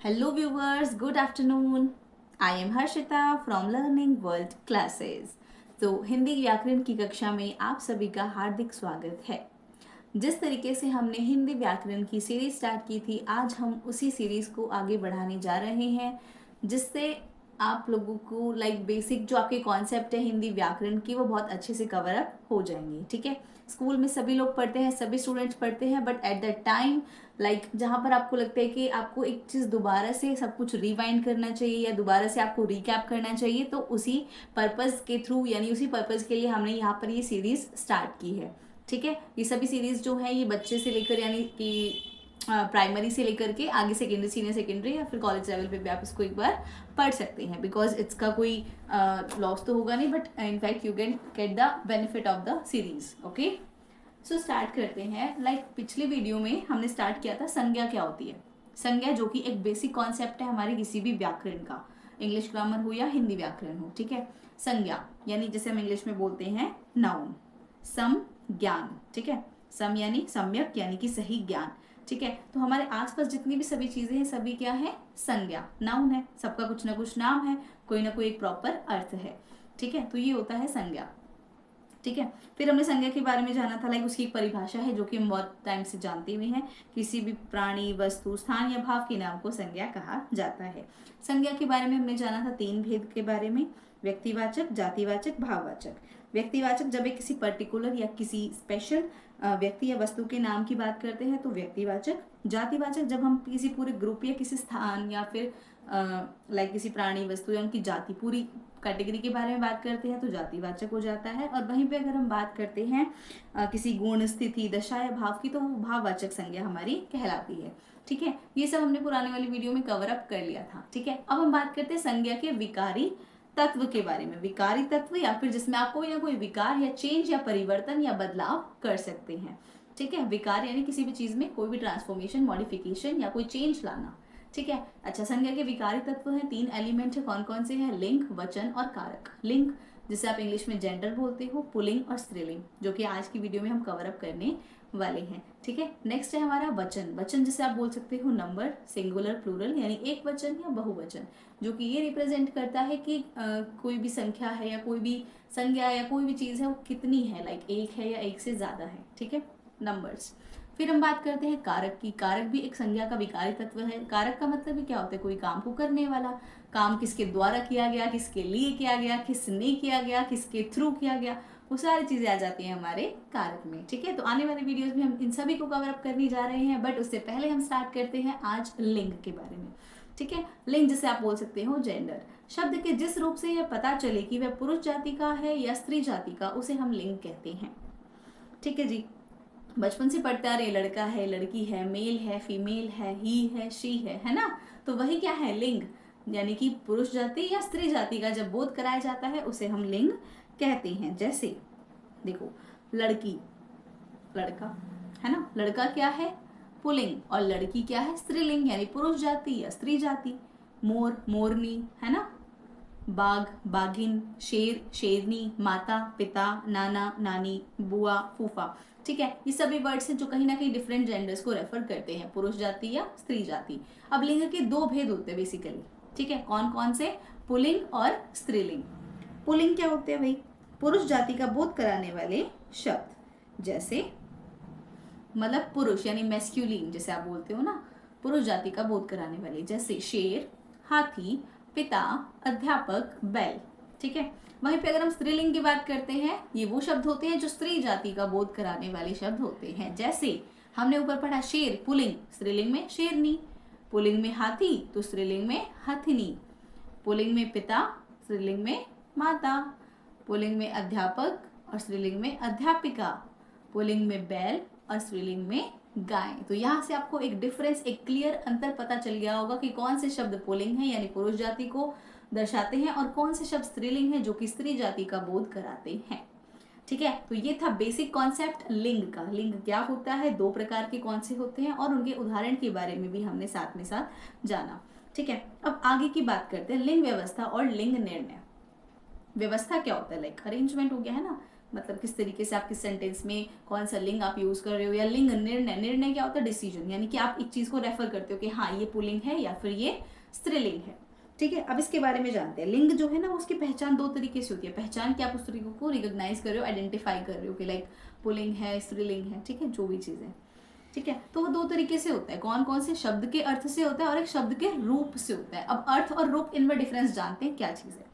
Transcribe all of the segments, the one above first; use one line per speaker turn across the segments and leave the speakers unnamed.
Hello viewers, good afternoon. I am Harshita from Learning World Classes. तो हिंदी व्याकरण की कक्षा में आप सभी का हार्दिक स्वागत है। जिस तरीके से हमने हिंदी व्याकरण की सीरीज स्टार्ट की थी, आज हम उसी सीरीज को आगे बढ़ाने जा रहे हैं, जिससे आप लोगों को बेसिक जो आपके कॉन्सेप्ट है हिंदी व्याकरण की वो बहुत अच्छे से कवर अप हो जाएंगे। ठीक है, स्कूल में सभी लोग पढ़ते हैं, सभी स्टूडेंट्स पढ़ते हैं, बट एट द टाइम जहाँ पर आपको लगता है कि आपको एक चीज़ दोबारा से सब कुछ रिवाइंड करना चाहिए या दोबारा से आपको रिकैप करना चाहिए, तो उसी पर्पज़ के थ्रू यानी उसी पर्पज़ के लिए हमने यहाँ पर ये सीरीज़ स्टार्ट की है। ठीक है, ये सभी सीरीज़ जो है ये बच्चे से लेकर यानी कि प्राइमरी से लेकर के आगे सेकेंडरी, सीनियर सेकेंडरी या फिर कॉलेज लेवल पे भी आप इसको एक बार पढ़ सकते हैं, बिकॉज इसका कोई लॉस तो होगा नहीं, but in fact you can get the benefit of the series. Okay, so start करते हैं। पिछले वीडियो में हमने स्टार्ट किया था संज्ञा क्या होती है। संज्ञा जो कि एक बेसिक कॉन्सेप्ट है हमारे किसी भी व्याकरण का, इंग्लिश ग्रामर हो या हिंदी व्याकरण हो। ठीक है, संज्ञा यानी जैसे हम इंग्लिश में बोलते हैं नाउन, सम ज्ञान। ठीक है, सम यानी सम्यक यानी कि सही ज्ञान। ठीक है, तो हमारे आसपास जितनी भी सभी चीजें हैं सभी क्या है, संज्ञा, नाउन है, सबका कुछ ना कुछ नाम है, कोई ना कोई एक प्रॉपर अर्थ है। ठीक है, तो ये होता है संज्ञा। ठीक है, फिर हमने संज्ञा के बारे में जाना था, उसकी एक परिभाषा है जो कि हम बहुत टाइम से जानते हुए हैं, किसी भी प्राणी, वस्तु, स्थान या भाव के नाम को संज्ञा कहा जाता है। संज्ञा के बारे में हमने जाना था 3 भेद के बारे में, व्यक्तिवाचक, जातिवाचक, भाववाचक। व्यक्तिवाचक जब एक किसी पर्टिकुलर या किसी स्पेशल व्यक्ति या वस्तु के नाम की बात करते हैं तो व्यक्तिवाचक। जातिवाचक जब हम किसी पूरे ग्रुप या किसी स्थान या फिर किसी प्राणी, वस्तु या उनकी जाति, पूरी कैटेगरी के बारे में बात करते हैं तो जातिवाचक हो जाता है। और वहीं पे अगर हम बात करते हैं किसी गुण, स्थिति, दशा या भाव की, तो वो भाववाचक संज्ञा हमारी कहलाती है। ठीक है, ये सब हमने पुराने वाली वीडियो में कवर अप कर लिया था। ठीक है, अब हम बात करते हैं संज्ञा के विकारी तत्व के बारे में। विकारी तत्व या फिर जिसमें आप कोई ना कोई विकार या चेंज या परिवर्तन या बदलाव कर सकते हैं। ठीक है, विकार यानी किसी भी चीज में कोई भी ट्रांसफॉर्मेशन, मॉडिफिकेशन या कोई चेंज लाना। ठीक है, अच्छा, संज्ञा के विकारी तत्व हैं, 3 एलिमेंट है। कौन कौन से हैं, लिंग, वचन और कारक। लिंग जिसे आप इंग्लिश में जेंडर बोलते हो, पुल्लिंग और स्त्रीलिंग, जो कि आज की वीडियो में हम कवर अप करने वाले हैं। ठीक है, नेक्स्ट है हमारा वचन। वचन जिसे आप बोल सकते हो नंबर, सिंगुलर, प्लूरल यानी एक वचन या बहुवचन, जो कि ये रिप्रेजेंट करता है कि कोई भी संख्या है या कोई भी संज्ञा या कोई भी चीज है वो कितनी है, एक है या एक से ज्यादा है। ठीक है, नंबर्स। फिर हम बात करते हैं कारक की। कारक भी एक संज्ञा का विकारी तत्व है। कारक का मतलब ही क्या होता है, कोई काम को करने वाला, काम किसके द्वारा किया गया, किसके लिए किया गया, किसने किया गया, किसके थ्रू किया गया, वो सारी चीजें आ जाती हैं हमारे कारक में। ठीक है, तो आने वाले वीडियोस में हम इन सभी को कवर अप करने जा रहे हैं, बट उससे पहले हम स्टार्ट करते हैं आज लिंग के बारे में। ठीक है, लिंग जिसे आप बोल सकते हो जेंडर। शब्द के जिस रूप से यह पता चले कि वह पुरुष जाति का है या स्त्री जाति का, उसे हम लिंग कहते हैं। ठीक है जी, बचपन से पढ़ते आ रहे, लड़का है, लड़की है, मेल है, फीमेल है, ही है, शी है ना, तो वही क्या है, लिंग, यानी कि पुरुष जाति या स्त्री जाति का जब बोध कराया जाता है उसे हम लिंग कहते हैं। जैसे देखो, लड़की, लड़का है ना, लड़का क्या है, पुल्लिंग, और लड़की क्या है, स्त्रीलिंग यानी पुरुष जाति या स्त्री जाति। मोर, मोरनी है ना, बाघ, बाघिन, शेर, शेरनी, माता, पिता, नाना, नानी, बुआ, फूफा। ठीक है, ये सभी वर्ड्स हैं जो कहीं ना कहीं डिफरेंट जेंडर्स को रेफर करते हैं, पुरुष जाति या स्त्री जाति। अब लिंग के 2 भेद होते हैं बेसिकली। ठीक है, कौन कौन से, पुल्लिंग और स्त्रीलिंग। पुल्लिंग क्या होते हैं भाई, पुरुष जाति का बोध कराने वाले शब्द, जैसे मतलब पुरुष यानी मैस्क्यूलिन जैसे आप बोलते हो ना, पुरुष जाति का बोध कराने वाले, जैसे शेर, हाथी, पिता, अध्यापक, बैल। ठीक है, वहीं पे अगर हम स्त्रीलिंग की बात करते हैं, ये वो शब्द होते हैं जो स्त्री जाति का बोध कराने वाले शब्द होते हैं। जैसे हमने ऊपर पढ़ा शेर, पुल्लिंग, स्त्रीलिंग में शेरनी, पुल्लिंग में हाथी तो स्त्रीलिंग में हथिनी, पुल्लिंग में पिता, स्त्रीलिंग में माता, पुल्लिंग में अध्यापक और स्त्रीलिंग में अध्यापिका, पुल्लिंग में बैल और स्त्रीलिंग में गाय। तो यहाँ से आपको एक डिफरेंस, एक क्लियर अंतर पता चल गया होगा कि कौन से शब्द पुल्लिंग है यानी पुरुष जाति को दर्शाते हैं और कौन से शब्द स्त्रीलिंग है जो कि स्त्री जाति का बोध कराते हैं। ठीक है, तो ये था बेसिक कॉन्सेप्ट लिंग का। लिंग क्या होता है, 2 प्रकार के कौन से होते हैं और उनके उदाहरण के बारे में भी हमने साथ में साथ जाना। ठीक है, अब आगे की बात करते हैं लिंग व्यवस्था और लिंग निर्णय। व्यवस्था क्या होता है, अरेंजमेंट हो गया है ना, मतलब किस तरीके से आप किस सेंटेंस में कौन सा लिंग आप यूज कर रहे हो, या लिंग निर्णय, निर्णय क्या होता है, डिसीजन, यानी कि आप एक चीज को रेफर करते हो कि हाँ ये पुल्लिंग है या फिर ये स्त्रीलिंग है। ठीक है, अब इसके बारे में जानते हैं। लिंग जो है ना, उसकी पहचान दो तरीके से होती है। पहचान कि आप उस तरीके को रिकॉग्नाइज कर रहे हो, आइडेंटिफाई कर रहे हो कि लाइक पुल्लिंग है, स्त्रीलिंग है, ठीक है, जो भी चीज़ है। ठीक है, तो वो दो तरीके से होता है। कौन कौन से? शब्द के अर्थ से होता है और एक शब्द के रूप से होता है। अब अर्थ और रूप, इनमें डिफरेंस जानते हैं क्या चीज़ है।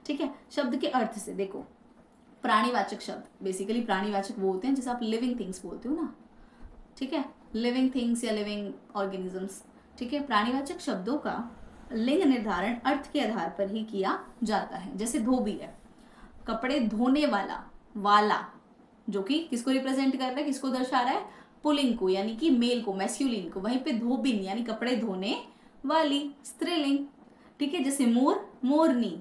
ठीक है, शब्द के अर्थ से देखो, प्राणीवाचक शब्द, बेसिकली प्राणीवाचक वो होते हैं जैसे आप लिविंग थिंग्स बोलते हो ना, ठीक है, लिविंग थिंग्स या लिविंग ऑर्गेनिजम्स। ठीक है, प्राणीवाचक शब्दों का लिंग निर्धारण अर्थ के आधार पर ही किया जाता है। जैसे धोबी है, कपड़े धोने वाला, वाला, जो कि किसको रिप्रेजेंट कर रहा है, किसको दर्शा रहा है, पुल्लिंग को, यानी कि मेल को, मैस्कुलिन को। वहीं पे धोबिन यानी कपड़े धोने वाली, स्त्रीलिंग। ठीक है, जैसे मोर, मोरनी,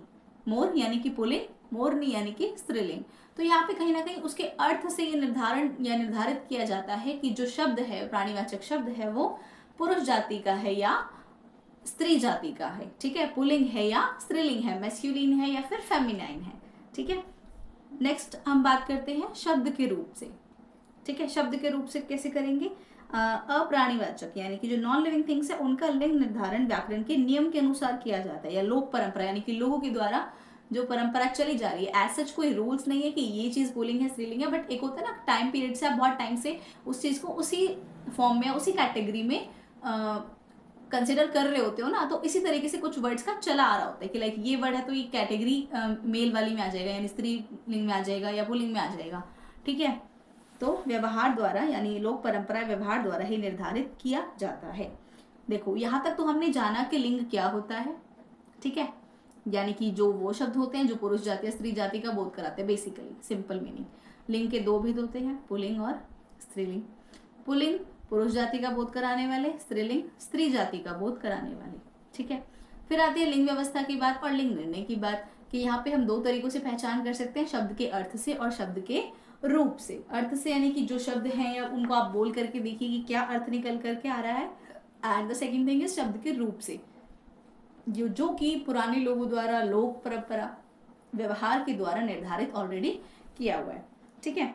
मोर यानी कि पुल्लिंग, मोरनी यानी कि स्त्रीलिंग। तो यहाँ पे कहीं ना कहीं उसके अर्थ से ये निर्धारण या निर्धारित किया जाता है कि जो शब्द है, प्राणीवाचक शब्द है, वो पुरुष जाति का है या स्त्री जाति का है। ठीक है, पुल्लिंग है या स्त्रीलिंग है, मैस्कुलिन है या फिर फेमिनाइन है। ठीक है, नेक्स्ट हम बात करते हैं शब्द के रूप से। ठीक है, शब्द के रूप से कैसे करेंगे? अप्राणीवाचक यानी कि जो नॉन लिविंग थिंग्स है, उनका लिंग निर्धारण व्याकरण के नियम के अनुसार किया जाता है, या लोक परंपरा यानी कि लोगों के द्वारा जो परंपरा चली जा रही है। एज सच कोई रूल्स नहीं है कि ये चीज पुल्लिंग है, स्त्रीलिंग है, बट एक होता है ना टाइम पीरियड से, आप बहुत टाइम से उस चीज को उसी फॉर्म में, उसी कैटेगरी में कंसिडर कर रहे होते हो ना, तो इसी तरीके से कुछ वर्ड्स का चला आ रहा होता है कि लाइक ये वर्ड है तो ये कैटेगरी मेल वाली में आ जाएगा, यानी स्त्रीलिंग में आ जाएगा या पुल्लिंग में आ जाएगा। ठीक है, तो व्यवहार द्वारा, यानी लोक परंपरा व्यवहार द्वारा ही निर्धारित किया जाता है। देखो यहाँ तक तो हमने जाना कि लिंग क्या होता है। ठीक है, यानी कि जो वो शब्द होते हैं जो पुरुष जाति या स्त्री जाति का बोध कराते हैं, बेसिकली सिंपल मीनिंग। लिंग के दो भेद होते हैं, पुल्लिंग और स्त्रीलिंग। पुल्लिंग पुरुष जाति का बोध कराने वाले, स्त्रीलिंग स्त्री जाति का बोध कराने वाले। ठीक है, फिर आती है लिंग व्यवस्था की बात और लिंग निर्णय की बात, कि यहाँ पे हम दो तरीकों से पहचान कर सकते हैं, शब्द के अर्थ से और शब्द के रूप से। अर्थ से यानी कि जो शब्द हैं या उनको आप बोल करके देखिए कि क्या अर्थ निकल करके आ रहा है। And the second thing is शब्द के रूप से, जो कि पुराने लोगों द्वारा लोक परंपरा व्यवहार के द्वारा निर्धारित ऑलरेडी किया हुआ है। ठीक है,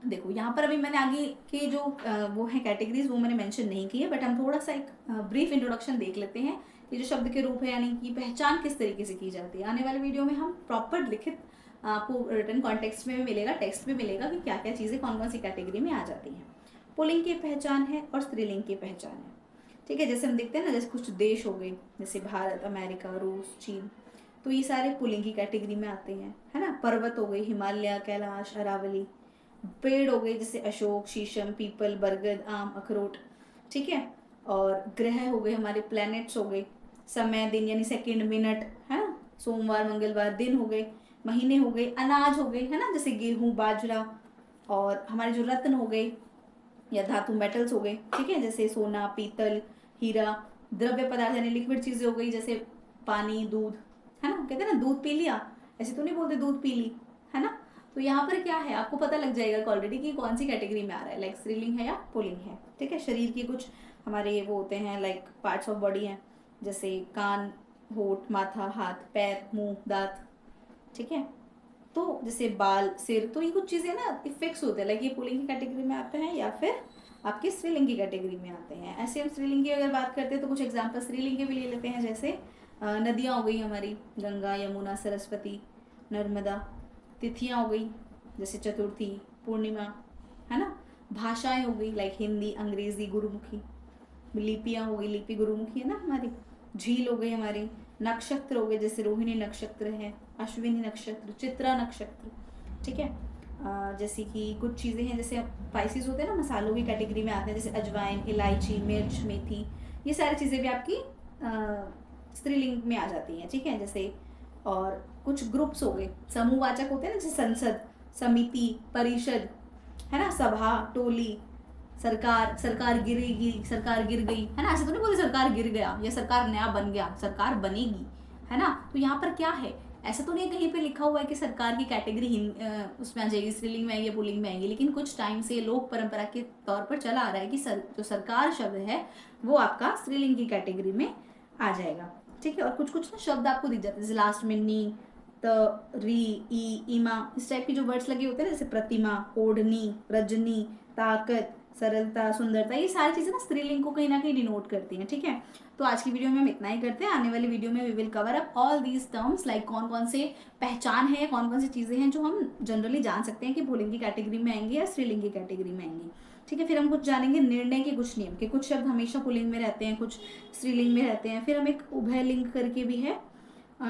देखो यहाँ पर अभी मैंने आगे के जो वो है कैटेगरीज, वो मैंने मेंशन नहीं की है, बट हम थोड़ा सा एक ब्रीफ इंट्रोडक्शन देख लेते हैं कि जो शब्द के रूप है यानी कि पहचान किस तरीके से की जाती है। आने वाले वीडियो में हम प्रॉपर लिखित आपको रिटन कॉन्टेक्स्ट में मिलेगा, टेक्स्ट में मिलेगा कि क्या क्या चीज़ें कौन कौन सी कैटेगरी में आ जाती हैं। पुल्लिंग की पहचान है और स्त्रीलिंग की पहचान है। ठीक है, जैसे हम देखते हैं ना, जैसे कुछ देश हो गए जैसे भारत, अमेरिका, रूस, चीन, तो ये सारे पुल्लिंग की कैटेगरी में आते हैं, है ना। पर्वत हो गए, हिमालय, कैलाश, अरावली। पेड़ हो गए जैसे अशोक, शीशम, पीपल, बरगद, आम, अखरोट। ठीक है, और ग्रह हो गए हमारे, प्लैनेट्स हो गए। समय, दिन यानी सेकंड, मिनट, है ना, सोमवार, मंगलवार, दिन हो गए। महीने हो गए, अनाज हो गए, है ना, जैसे गेहूं, बाजरा। और हमारे जो रत्न हो गए या धातु, मेटल्स हो गए, ठीक है, जैसे सोना, पीतल, हीरा। द्रव्य पदार्थ यानी लिक्विड चीजें हो गई, जैसे पानी, दूध, है ना, कहते हैं ना दूध पी लिया, ऐसे तो नहीं बोलते दूध पी ली, है ना। तो यहाँ पर क्या है, आपको पता लग जाएगा ऑलरेडी कि कौन सी कैटेगरी में आ रहा है, लाइक स्त्रीलिंग है या पुल्लिंग है। ठीक है, शरीर की कुछ हमारे वो होते हैं लाइक पार्ट्स ऑफ बॉडी हैं, जैसे कान, होठ, माथा, हाथ, पैर, मुंह, दांत। ठीक है, तो जैसे बाल, सिर, तो ये कुछ चीज़ें ना इफेक्ट्स होते हैं, लाइक ये पुल्लिंग की कैटेगरी में आते हैं या फिर आपके स्त्रीलिंग की कैटेगरी में आते हैं। ऐसे हम स्त्रीलिंग की अगर बात करते हैं तो कुछ एग्जाम्पल स्त्रीलिंग के भी ले लेते हैं, जैसे नदियाँ हो गई हमारी, गंगा, यमुना, सरस्वती, नर्मदा। तिथियाँ हो गई जैसे चतुर्थी, पूर्णिमा, है ना। भाषाएं हो गई लाइक हिंदी, अंग्रेजी, गुरुमुखी। लिपियाँ हो गई, लिपि गुरुमुखी है ना हमारी। झील हो गई हमारी। नक्षत्र हो गए जैसे रोहिणी नक्षत्र है, अश्विनी नक्षत्र, चित्रा नक्षत्र। ठीक है, जैसे कि कुछ चीज़ें हैं जैसे स्पाइसेस होते हैं ना, मसालों की कैटेगरी में आते हैं, जैसे अजवाइन, इलायची, मिर्च, मेथी। ये सारी चीज़ें भी आपकी स्त्रीलिंग में आ जाती हैं। ठीक है, जैसे और कुछ ग्रुप्स हो गए, समूहवाचक होते हैं ना, जैसे संसद, समिति, परिषद, है ना, सभा, टोली। सरकार, सरकार गिरेगी, सरकार गिर गई, है ना, ऐसे तो नहीं बोलते सरकार गिर गया या सरकार नया बन गया, सरकार बनेगी, है ना। तो यहाँ पर क्या है, ऐसा तो नहीं कहीं पे लिखा हुआ है कि सरकार की कैटेगरी उसमें आ जाएगी, स्त्रीलिंग में आएगी, पुल्लिंग में आएगी, लेकिन कुछ टाइम से लोक परंपरा के तौर पर चला आ रहा है कि जो सरकार शब्द है वो आपका स्त्रीलिंग की कैटेगरी में आ जाएगा। ठीक है, और कुछ कुछ ना शब्द आपको दिख जाते हैं, जैसे लास्ट में नी, त, री, ई, ईमा, इस टाइप के जो वर्ड्स लगे होते हैं ना, जैसे प्रतिमा, ओढ़नी, रजनी, ताकत, सरलता, सुंदरता, ये सारी चीज़ें ना स्त्रीलिंग को कहीं ना कहीं डिनोट करती हैं। ठीक है, तो आज की वीडियो में हम इतना ही करते हैं। आने वाली वीडियो में we will cover up all these terms, like कौन कौन से पहचान है, कौन कौन सी चीज़ें हैं जो हम जनरली जान सकते हैं कि पुल्लिंग की कैटेगरी में आएंगी या स्त्रीलिंग की कैटेगरी में आएंगी। ठीक है, फिर हम कुछ जानेंगे निर्णय के कुछ नियम के, कुछ शब्द हमेशा पुल्लिंग में रहते हैं, कुछ स्त्रीलिंग में रहते हैं। फिर हम एक उभय लिंग करके भी है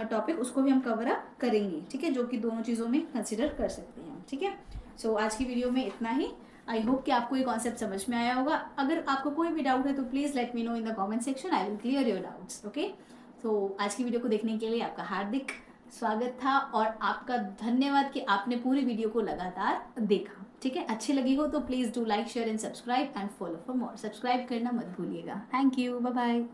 टॉपिक, उसको भी हम कवर अप करेंगे। ठीक है, जो कि दोनों चीज़ों में कंसिडर कर सकते हैं। ठीक है, सो आज की वीडियो में इतना ही। आई होप कि आपको ये कॉन्सेप्ट समझ में आया होगा। अगर आपको कोई भी डाउट है तो please let me know in the comment section, I will clear your doubts. Okay, तो आज की वीडियो को देखने के लिए आपका हार्दिक स्वागत था और आपका धन्यवाद कि आपने पूरी वीडियो को लगातार देखा। ठीक है, अच्छी लगी हो तो please do like, share and subscribe and follow for more. Subscribe करना मत भूलिएगा। Thank you, bye bye.